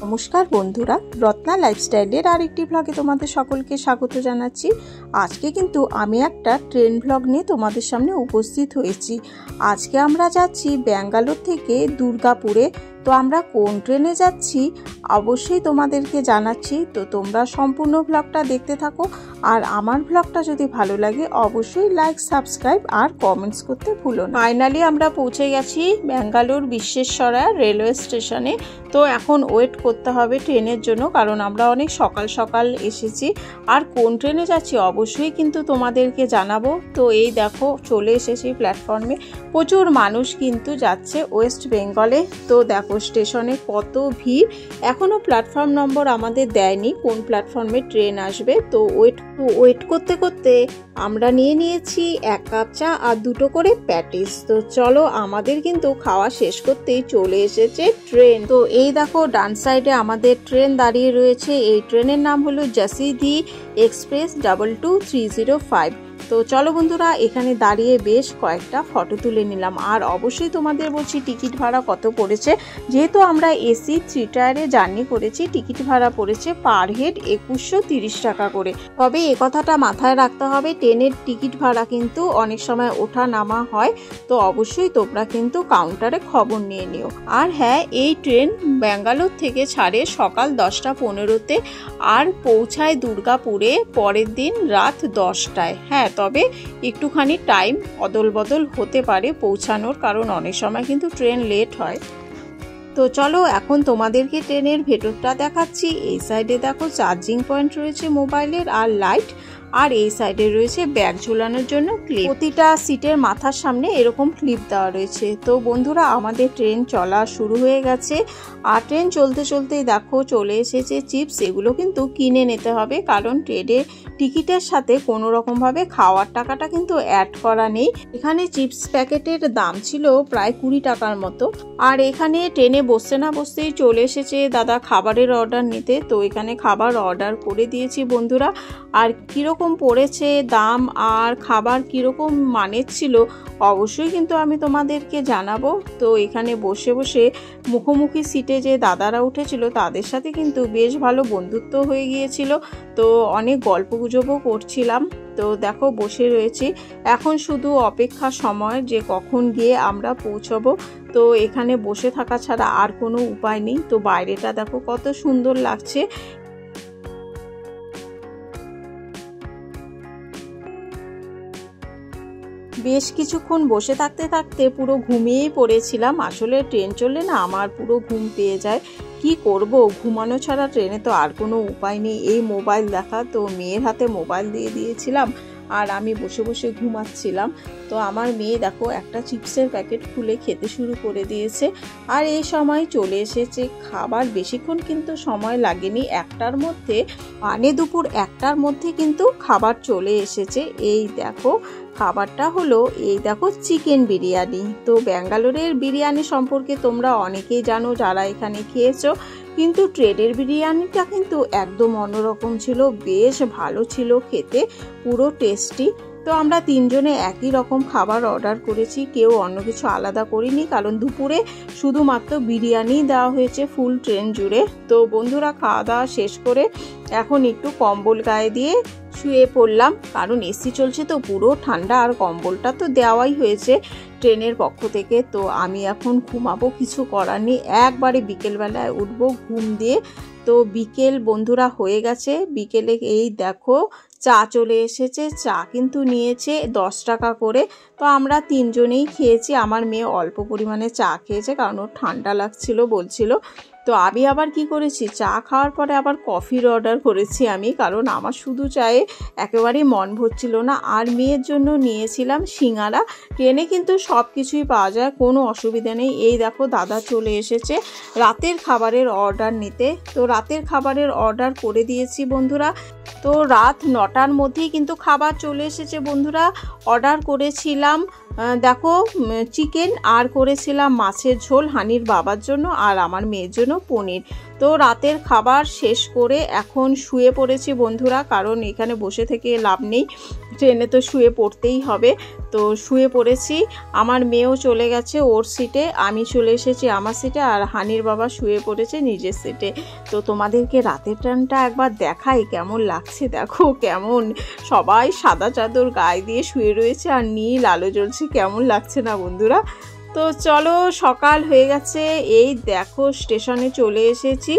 নমস্কার বন্ধুরা, রত্না লাইফস্টাইলের আরেকটি ব্লগে তোমাদের সকলকে স্বাগত জানাচ্ছি। আজকে কিন্তু আমি একটা ট্রেন ব্লগ নিয়ে তোমাদের সামনে উপস্থিত হয়েছি। আজকে আমরা যাচ্ছি ব্যাঙ্গালোর থেকে দুর্গাপুরে। তো আমরা কোন ট্রেনে যাচ্ছি অবশ্যই তোমাদেরকে জানাচ্ছি, তো তোমরা সম্পূর্ণ ব্লগটা দেখতে থাকো। আর আমার ব্লগটা যদি ভালো লাগে অবশ্যই লাইক, সাবস্ক্রাইব আর কমেন্টস করতে ভুলো না। ফাইনালি আমরা পৌঁছে গেছি ব্যাঙ্গালোর বিশ্বেশ্বরায়া রেলওয়ে স্টেশনে। তো এখন ওয়েট করতে হবে ট্রেনের জন্য, কারণ আমরা অনেক সকাল সকাল এসেছি। আর কোন ট্রেনে যাচ্ছি অবশ্যই কিন্তু তোমাদেরকে জানাবো। তো এই দেখো চলে এসেছি প্ল্যাটফর্মে, প্রচুর মানুষ কিন্তু যাচ্ছে ওয়েস্ট বেঙ্গলে। তো দেখো স্টেশনে কত ভিড়, এখনো প্ল্যাটফর্ম নম্বর আমাদের দেয়নি কোন প্ল্যাটফর্মে ট্রেন আসবে। তো ওয়েট করতে করতে আমরা নিয়েছি 1 কাপ চা আর 2টো করে প্যাটিস। তো চলো, আমাদের কিন্তু খাওয়া শেষ করতেই চলে এসেছে ট্রেন। তো এই দেখো ডান সাইডে আমাদের ট্রেন দাঁড়িয়ে রয়েছে। এই ট্রেনের নাম হলো জাসিধি এক্সপ্রেস 22305। তো চলো বন্ধুরা, এখানে দাঁড়িয়ে বেশ কয়েকটা ফটো তুলে নিলাম। আর অবশ্যই তোমাদের বলছি টিকিট ভাড়া কত পড়েছে। যেহেতু আমরা এসি 3 টায়ারে জার্নি করেছি, টিকিট ভাড়া পড়েছে পার হেড 2130 টাকা করে। তবে এ কথাটা মাথায় রাখতে হবে, ট্রেনের টিকিট ভাড়া কিন্তু অনেক সময় ওঠা নামা হয়। তো অবশ্যই তোমরা কিন্তু কাউন্টারে খবর নিয়ে নিও। আর হ্যাঁ, এই ট্রেন ব্যাঙ্গালোর থেকে ছাড়ে সকাল 10টা 15-তে আর পৌঁছায় দুর্গাপুরে পরের দিন রাত 10টায়। হ্যাঁ, তবে একটুখানি টাইম অদল বদল হতে পারে পৌঁছানোর, কারণ অনেক সময় কিন্তু ট্রেন লেট হয়। তো চলো এখন তোমাদেরকে ট্রেনের ভেতরটা দেখাচ্ছি। এই সাইডে দেখো চার্জিং পয়েন্ট রয়েছে মোবাইলের আর লাইট, আর এই সাইডে রয়েছে ব্যাগ ঝোলানোর জন্য ক্লিপ। প্রতিটা সিটের মাথার সামনে এরকম ক্লিপ দেওয়া রয়েছে। তো বন্ধুরা, আমাদের ট্রেন চলা শুরু হয়ে গেছে। আর ট্রেন চলতে চলতেই দেখো চলে এসেছে চিপস। এগুলো কিন্তু কিনে নিতে হবে, কারণ ট্রেনের টিকিটের সাথে কোনো রকমভাবে খাওয়ার টাকাটা কিন্তু অ্যাড করা নেই। এখানে চিপস প্যাকেটের দাম ছিল প্রায় 20 টাকার মতো। আর এখানে ট্রেনে বসতে না বসতেই চলে এসেছে দাদা খাবারের অর্ডার নিতে। তো এখানে খাবার অর্ডার করে দিয়েছি বন্ধুরা। আর কীরকম পড়েছে দাম আর খাবার কীরকম মানের ছিল অবশ্যই কিন্তু আমি তোমাদেরকে জানাবো। তো এখানে বসে বসে মুখোমুখি সিটে যে দাদারা উঠেছিল তাদের সাথে কিন্তু বেশ ভালো বন্ধুত্ব হয়ে গিয়েছিল। তো অনেক গল্প গুজবও করছিলাম। তো দেখো বসে রয়েছি, এখন শুধু অপেক্ষা সময় যে কখন গিয়ে আমরা পৌঁছবো। তো এখানে বসে থাকা ছাড়া আর কোনো উপায় নেই। তো বাইরেটা দেখো কত সুন্দর লাগছে। বেশ কিছুক্ষণ বসে থাকতে থাকতে পুরো ঘুমিয়েই পড়েছিলাম। আসলে ট্রেন চললে না আমার পুরো ঘুম পেয়ে যায়। কি করব, ঘুমানো ছাড়া ট্রেনে তো আর কোনো উপায় নেই। এই মোবাইল দেখা, তো মেয়ের হাতে মোবাইল দিয়ে দিয়েছিলাম আর আমি বসে বসে ঘুমাচ্ছিলাম। তো আমার মেয়ে দেখো একটা চিপসের প্যাকেট খুলে খেতে শুরু করে দিয়েছে। আর এই সময় চলে এসেছে খাবার। বেশিক্ষণ কিন্তু সময় লাগেনি, 1টার মধ্যে মানে দুপুর 1টার মধ্যে কিন্তু খাবার চলে এসেছে। এই দেখো খাবারটা হলো এই দেখো চিকেন বিরিয়ানি। তো ব্যাঙ্গালোরের বিরিয়ানি সম্পর্কে তোমরা অনেকেই জানো যারা এখানে খেয়েছো, কিন্তু ট্রেনের বিরিয়ানিটা কিন্তু একদম অন্যরকম ছিল, বেশ ভালো ছিল খেতে, পুরো টেস্টি। তো আমরা 3 জনে একই রকম খাবার অর্ডার করেছি, কেউ অন্য কিছু আলাদা করিনি, কারণ দুপুরে শুধুমাত্র বিরিয়ানি দেওয়া হয়েছে ফুল ট্রেন জুড়ে। তো বন্ধুরা, খাওয়া দাওয়া শেষ করে এখন একটু কম্বল গায়ে দিয়ে শুয়ে পড়লাম, কারণ এসি চলছে তো পুরো ঠান্ডা। আর কম্বলটা তো দেওয়াই হয়েছে ট্রেনের পক্ষ থেকে। তো আমি এখন ঘুমাবো, কিছু করার নেই, একবারে বিকেলবেলায় উঠবো ঘুম দিয়ে। তো বিকেল বন্ধুরা হয়ে গেছে। বিকেলে এই দেখো চা চলে এসেছে। চা কিন্তু নিয়েছে 10 টাকা করে। তো আমরা 3 জনেই খেয়েছি। আমার মেয়ে অল্প পরিমাণে চা খেয়েছে, কারণ ওর ঠান্ডা লাগছিল বলছিল। তো আমি আবার কি করেছি, চা খাওয়ার পরে আবার কফির অর্ডার করেছি আমি, কারণ আমার শুধু চায়ে একেবারেই মন ভরছিল না। আর মেয়ের জন্য নিয়েছিলাম সিঙ্গারা। ট্রেনে কিন্তু সব কিছুই পাওয়া যায়, কোনো অসুবিধা নেই। এই দেখো দাদা চলে এসেছে রাতের খাবারের অর্ডার নিতে। তো রাতের খাবারের অর্ডার করে দিয়েছি বন্ধুরা। তো রাত 9টার মধ্যেই কিন্তু খাবার চলে এসেছে বন্ধুরা। অর্ডার করেছিলাম দেখো চিকেন, আর করেছিলাম মাছের ঝোল হানির বাবার জন্য আর আমার মেয়ের জন্য পনির। তো রাতের খাবার শেষ করে এখন শুয়ে পড়েছি বন্ধুরা, কারণ এখানে বসে থেকে লাভ নেই, ট্রেনে তো শুয়ে পড়তেই হবে। তো শুয়ে পড়েছি, আমার মেয়েও চলে গেছে ওর সিটে, আমি চলে এসেছি আমার সিটে, আর হানির বাবা শুয়ে পড়েছে নিজের সিটে। তো তোমাদেরকে রাতের ট্রেনটা একবার দেখাই কেমন লাগছে। দেখো কেমন সবাই সাদা চাদর গায়ে দিয়ে শুয়ে রয়েছে আর নীল আলো জ্বলছে, কেমন লাগছে না বন্ধুরা? তো চলো, সকাল হয়ে গেছে, এই দেখো স্টেশনে চলে এসেছি।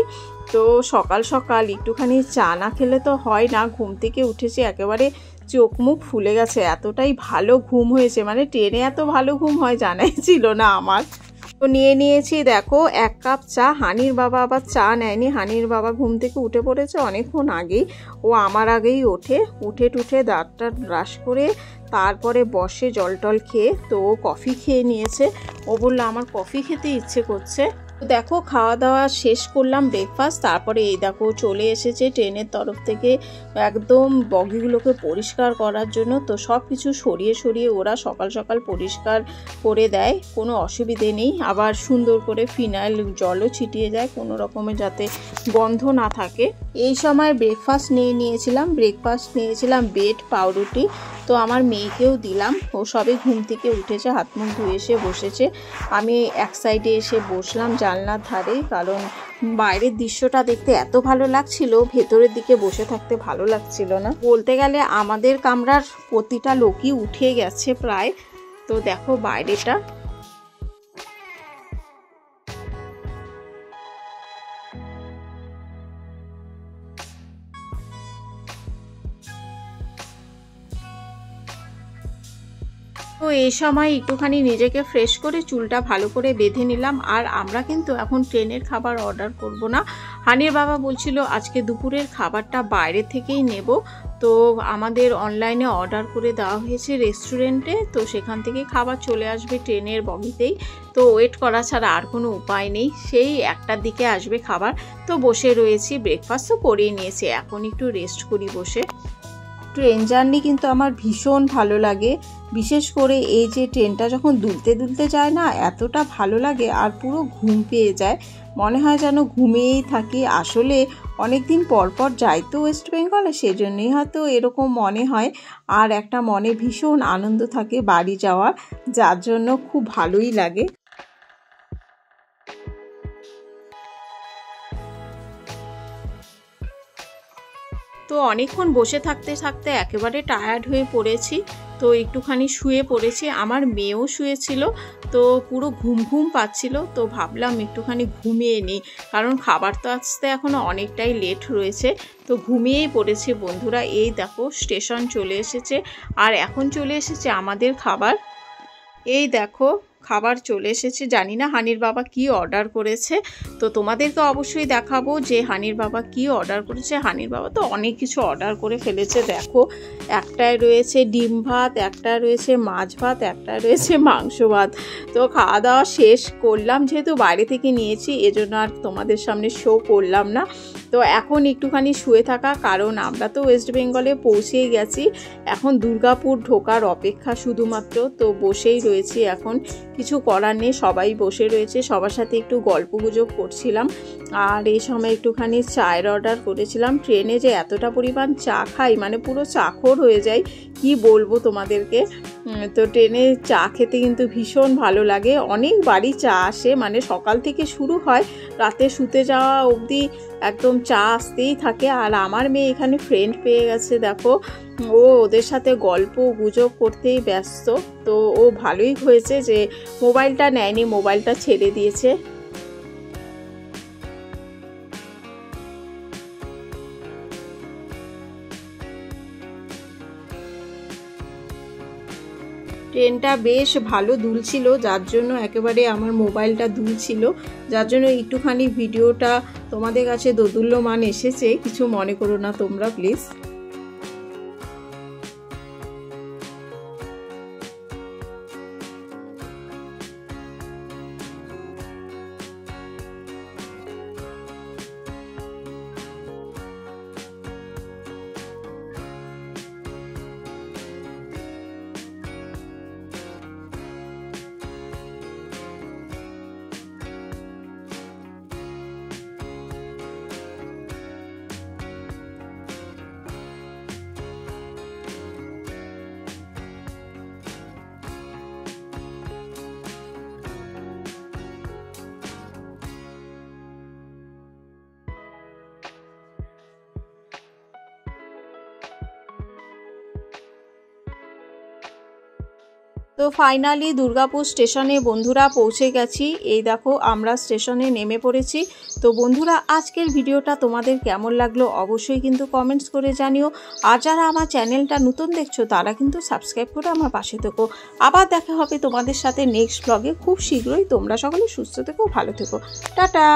তো সকাল সকাল একটুখানি চা না খেলে তো হয় না, ঘুম থেকে উঠেছি একেবারে চোখ মুখ ফুলে গেছে, এতটাই ভালো ঘুম হয়েছে, মানে ট্রেনে এত ভালো ঘুম হয় জানাই ছিল না আমার। তো নিয়ে নিয়েছি দেখো 1 কাপ চা, হানির বাবা আবার চা নেয়নি, হানির বাবা ঘুম থেকে উঠে পড়েছে অনেকক্ষণ আগেই, ও আমার আগেই উঠে টুঠে দাঁতটা ব্রাশ করে তারপরে বসে জল টল খেয়ে, তো ও কফি খেয়ে নিয়েছে। ও বললো আমার কফি খেতে ইচ্ছে করছে। তো দেখো খাওয়া দাওয়া শেষ করলাম, ব্রেকফাস্ট, তারপরে এই দেখো চলে এসেছে ট্রেনের তরফ থেকে একদম বগিগুলোকে পরিষ্কার করার জন্য। তো সব কিছু সরিয়ে সরিয়ে ওরা সকাল সকাল পরিষ্কার করে দেয়, কোনো অসুবিধে নেই। আবার সুন্দর করে ফিনাইল জলও ছিটিয়ে যায় কোনো রকমের যাতে গন্ধ না থাকে। এই সময় ব্রেকফাস্ট নিয়েছিলাম ব্রেড পাউরুটি। তো আমার মেয়েকেও দিলাম, ও সবে ঘুম থেকে উঠেছে, হাত মুখ ধুয়ে এসে বসেছে। আমি এক সাইডে এসে বসলাম জানলার ধারে, কারণ বাইরের দৃশ্যটা দেখতে এত ভালো লাগছিল, ভেতরের দিকে বসে থাকতে ভালো লাগছিল না। বলতে গেলে আমাদের কামরার প্রতিটা লোকই উঠে গেছে প্রায়। তো দেখো বাইরেটা, তো এই সময় একটুখানি নিজেকে ফ্রেশ করে চুলটা ভালো করে বেঁধে নিলাম। আর আমরা কিন্তু এখন ট্রেনের খাবার অর্ডার করব না, হানির বাবা বলছিল আজকে দুপুরের খাবারটা বাইরে থেকেই নেব। তো আমাদের অনলাইনে অর্ডার করে দেওয়া হয়েছে রেস্টুরেন্টে, তো সেখান থেকে খাবার চলে আসবে ট্রেনের বগিতেই। তো ওয়েট করা ছাড়া আর কোনো উপায় নেই, সেই 1টার দিকে আসবে খাবার। তো বসে রয়েছি, ব্রেকফাস্টও করেই নিয়েছি, এখন একটু রেস্ট করি বসে। ট্রেন জার্নি কিন্তু আমার ভীষণ ভালো লাগে, বিশেষ করে এই যে ট্রেনটা যখন দুলতে দুলতে যায় না, এতটা ভালো লাগে, আর পুরো ঘুম পেয়ে যায়, মনে হয় যেন ঘুমিয়েই থাকি। আসলে অনেক দিন পর পর যাই তো ওয়েস্ট বেঙ্গলে, সেজন্যই হয়তো এরকম মনে হয়। আর একটা মনে ভীষণ আনন্দ থাকে বাড়ি যাওয়ার, যার জন্য খুব ভালোই লাগে। তো অনেকক্ষণ বসে থাকতে থাকতে একেবারে টায়ার্ড হয়ে পড়েছি, তো একটুখানি শুয়ে পড়েছি। আমার মেয়েও শুয়েছিল, তো পুরো ঘুম ঘুম পাচ্ছিল, তো ভাবলাম একটুখানি ঘুমিয়ে নিই, কারণ খাবার তো আসতে এখনও অনেকটাই লেট রয়েছে। তো ঘুমিয়েই পড়েছি বন্ধুরা। এই দেখো স্টেশন চলে এসেছে, আর এখন চলে এসেছে আমাদের খাবার। এই দেখো খাবার চলে এসেছে, জানি না হানির বাবা কি অর্ডার করেছে, তো তোমাদেরকে অবশ্যই দেখাবো যে হানির বাবা কি অর্ডার করেছে। হানির বাবা তো অনেক কিছু অর্ডার করে ফেলেছে, দেখো একটায় রয়েছে ডিম ভাত, একটা রয়েছে মাছ ভাত, একটা রয়েছে মাংস ভাত। তো খাওয়া দাওয়া শেষ করলাম, যেহেতু বাইরে থেকে নিয়েছি এজন্য আর তোমাদের সামনে শো করলাম না। তো এখন একটুখানি শুয়ে থাকা, কারণ আমরা তো ওয়েস্ট বেঙ্গলে পৌঁছেই গেছি, এখন দুর্গাপুর ঢোকার অপেক্ষা শুধুমাত্র। তো বসেই রয়েছি এখন, কিছু করার নেই, সবাই বসে রয়েছে, সবার সাথে একটু গল্প গুজব করছিলাম। আর এই সময় একটুখানি চায়ের অর্ডার করেছিলাম। ট্রেনে যে এতটা পরিমাণ চা খাই, মানে পুরো চাখর হয়ে যায়, কি বলবো তোমাদেরকে। তো ট্রেনে চা খেতে কিন্তু ভীষণ ভালো লাগে, অনেক বাড়ি চা আসে, মানে সকাল থেকে শুরু হয়, রাতে শুতে যাওয়া অবধি একদম চা আসতেই থাকে। আর আমার মেয়ে এখানে ফ্রেন্ড পেয়ে গেছে, দেখো ও ওদের সাথে গল্প গুজব করতেই ব্যস্ত। তো ও ভালোই হয়েছে যে মোবাইলটা নেয়নি, মোবাইলটা ছেড়ে দিয়েছে। ট্রেনটা বেশ ভালো দুলছিল, যার জন্য একেবারে আমার মোবাইলটা দুলছিল, যার জন্য একটুখানি ভিডিওটা তোমাদের কাছে দোদুল্যমান এসেছে, কিছু মনে করো না তোমরা প্লিজ। তো ফাইনালি দুর্গাপুর স্টেশনে বন্ধুরা পৌঁছে গেছি। এই দেখো আমরা স্টেশনে নেমে পড়েছি। তো বন্ধুরা আজকের ভিডিওটা তোমাদের কেমন লাগলো অবশ্যই কিন্তু কমেন্টস করে জানিও। আর যারা আমার চ্যানেলটা নতুন দেখছো তারা কিন্তু সাবস্ক্রাইব করে আমার পাশে থেকো। আবার দেখা হবে তোমাদের সাথে নেক্সট ব্লগে খুব শীঘ্রই। তোমরা সকলে সুস্থ থেকো, ভালো থেকো, টাটা।